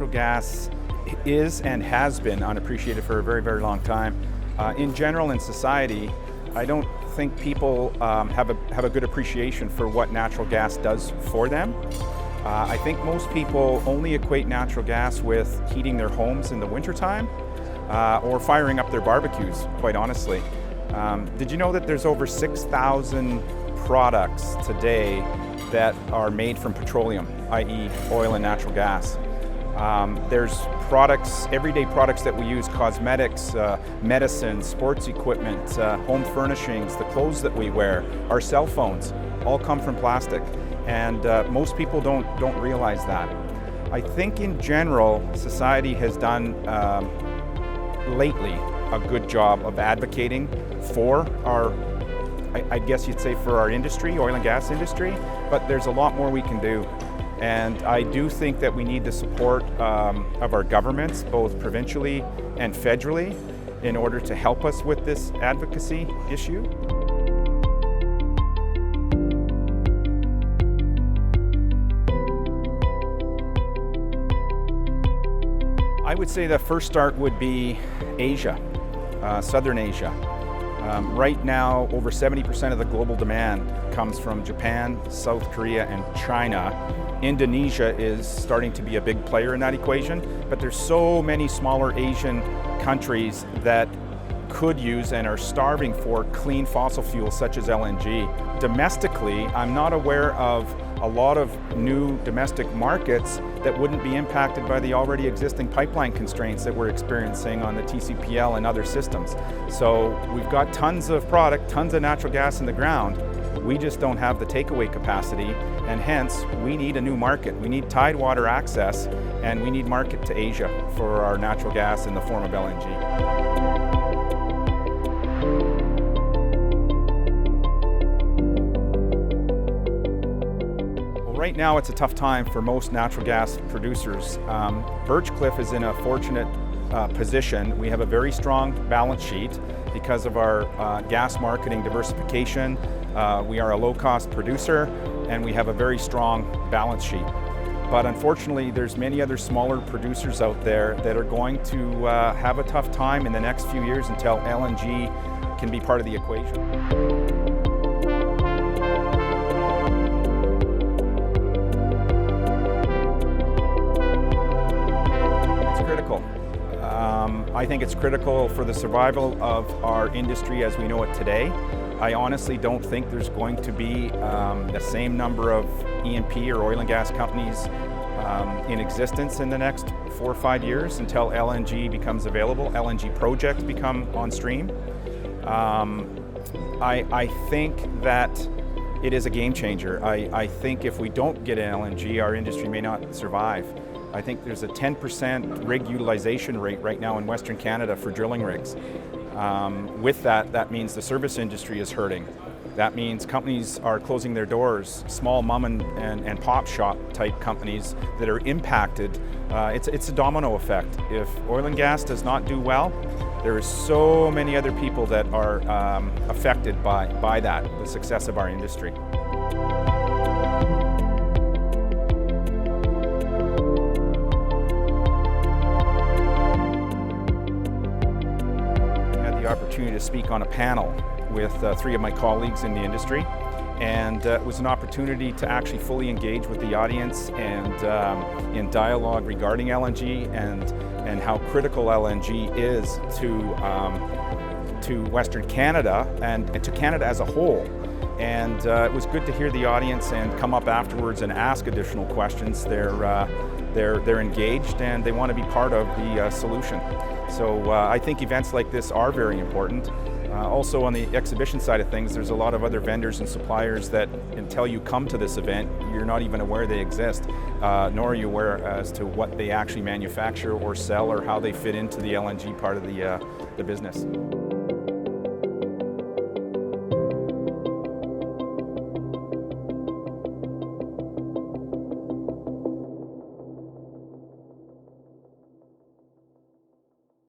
natural gas is and has been unappreciated for a very, very long time. In general, in society, I don't think people have a good appreciation for what natural gas does for them. I think most people only equate natural gas with heating their homes in the wintertime or firing up their barbecues, quite honestly. Did you know that there's over 6,000 products today that are made from petroleum, i.e. oil and natural gas? There's products, everyday products that we use, cosmetics, medicine, sports equipment, home furnishings, the clothes that we wear, our cell phones, all come from plastic. And most people don't realize that. I think in general, society has done lately a good job of advocating for our, I guess you'd say for our industry, oil and gas industry, but there's a lot more we can do. And I do think that we need the support of our governments, both provincially and federally, in order to help us with this advocacy issue. I would say the first start would be Asia, Southern Asia. Right now, over 70% of the global demand comes from Japan, South Korea, and China. Indonesia is starting to be a big player in that equation, but there's so many smaller Asian countries that could use and are starving for clean fossil fuels such as LNG. Domestically, I'm not aware of a lot of new domestic markets that wouldn't be impacted by the already existing pipeline constraints that we're experiencing on the TCPL and other systems. So we've got tons of product, tons of natural gas in the ground. We just don't have the takeaway capacity, and hence we need a new market. We need tidewater access, and we need market to Asia for our natural gas in the form of LNG. Right now it's a tough time for most natural gas producers. Birchcliff is in a fortunate position. We have a very strong balance sheet because of our gas marketing diversification. We are a low-cost producer and we have a very strong balance sheet. But unfortunately, there's many other smaller producers out there that are going to have a tough time in the next few years until LNG can be part of the equation. I think it's critical for the survival of our industry as we know it today. I honestly don't think there's going to be the same number of E&P or oil and gas companies in existence in the next 4 or 5 years until LNG becomes available, LNG projects become on stream. I think that it is a game changer. I think if we don't get an LNG, our industry may not survive. I think there's a 10% rig utilization rate right now in Western Canada for drilling rigs. With that means the service industry is hurting. That means companies are closing their doors, small mom and pop shop type companies that are impacted. It's a domino effect. If oil and gas does not do well, there are so many other people that are affected by that, the success of our industry. Opportunity to speak on a panel with 3 of my colleagues in the industry, and it was an opportunity to actually fully engage with the audience and in dialogue regarding LNG and how critical LNG is to Western Canada and to Canada as a whole. And it was good to hear the audience and come up afterwards and ask additional questions. They're engaged and they want to be part of the solution. So I think events like this are very important. Also on the exhibition side of things, there's a lot of other vendors and suppliers that until you come to this event, you're not even aware they exist, nor are you aware as to what they actually manufacture or sell or how they fit into the LNG part of the business.